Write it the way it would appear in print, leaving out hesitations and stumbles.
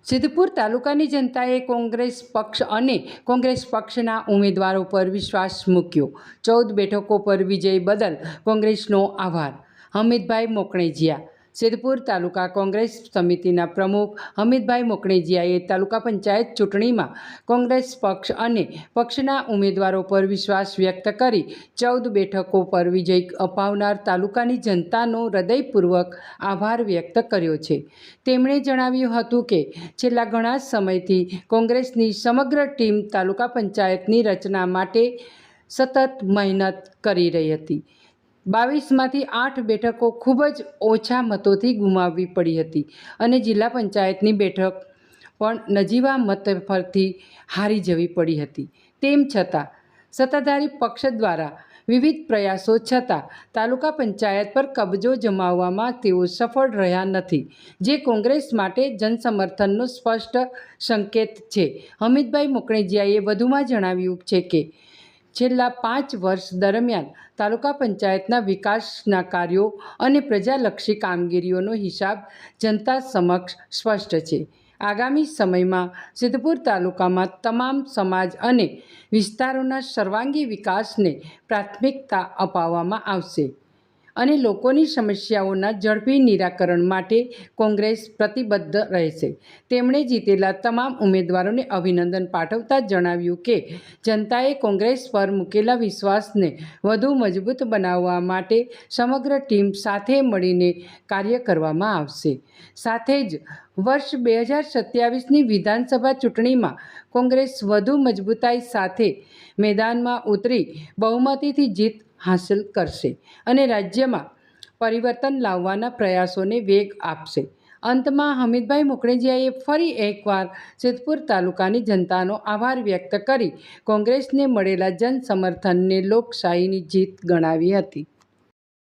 સિદ્ધપુર તાલુકાની જનતાએ કોંગ્રેસ પક્ષ અને કોંગ્રેસ પક્ષના ઉમેદવારો પર વિશ્વાસ મૂક્યો. 14 બેઠકો પર વિજય બદલ કોંગ્રેસનો આભાર. હમીદભાઈ મોકણેજીયા. સિદ્ધપુર તાલુકા કોંગ્રેસ સમિતિના પ્રમુખ હમીદભાઈ મોકણેજીયાએ તાલુકા પંચાયત ચૂંટણીમાં કોંગ્રેસ પક્ષ અને પક્ષના ઉમેદવારો પર વિશ્વાસ વ્યક્ત કરી 14 બેઠકો પર વિજય અપાવનાર તાલુકાની જનતાનો હૃદયપૂર્વક આભાર વ્યક્ત કર્યો છે. તેમણે જણાવ્યું હતું કે છેલ્લા ઘણા સમયથી કોંગ્રેસની સમગ્ર ટીમ તાલુકા પંચાયતની રચના માટે સતત મહેનત કરી રહી હતી. 22માંથી 8 બેઠકો ખૂબ જ ઓછા મતોથી ગુમાવવી પડી હતી અને જિલ્લા પંચાયતની બેઠક પણ નજીવા મતફરથી હારી જવી પડી હતી. તેમ છતાં સત્તાધારી પક્ષ દ્વારા વિવિધ પ્રયાસો છતાં તાલુકા પંચાયત પર કબજો જમાવવામાં તેઓ સફળ રહ્યા નથી, જે કોંગ્રેસ માટે જનસમર્થનનો સ્પષ્ટ સંકેત છે. હમીદભાઈ મોકણેજીયાએ વધુમાં જણાવ્યું છે કે છેલ્લા 5 વર્ષ દરમિયાન તાલુકા પંચાયતના વિકાસના કાર્યો અને પ્રજાલક્ષી કામગીરીઓનો હિસાબ જનતા સમક્ષ સ્પષ્ટ છે. આગામી સમયમાં સિદ્ધપુર તાલુકામાં તમામ સમાજ અને વિસ્તારોના સર્વાંગી વિકાસને પ્રાથમિકતા અપાવવામાં આવશે અને લોકોની સમસ્યાઓના ઝડપી નિરાકરણ માટે કોંગ્રેસ પ્રતિબદ્ધ રહેશે. તેમણે જીતેલા તમામ ઉમેદવારોને અભિનંદન પાઠવતા જણાવ્યું કે જનતાએ કોંગ્રેસ પર મૂકેલા વિશ્વાસને વધુ મજબૂત બનાવવા માટે સમગ્ર ટીમ સાથે મળીને કાર્ય કરવામાં આવશે. સાથે જ વર્ષ 2027ની વિધાનસભા ચૂંટણીમાં કોંગ્રેસ વધુ મજબૂતાઈ સાથે મેદાનમાં ઉતરી બહુમતીથી જીત હાંસલ કરશે અને રાજ્યમાં પરિવર્તન લાવવાના પ્રયાસોને વેગ આપશે. અંતમાં હમીદભાઈ મોકણેજીયાએ ફરી એકવાર સિદ્ધપુર તાલુકાની જનતાનો આભાર વ્યક્ત કરી કોંગ્રેસને મળેલા જનસમર્થનને લોકશાહીની જીત ગણાવી હતી.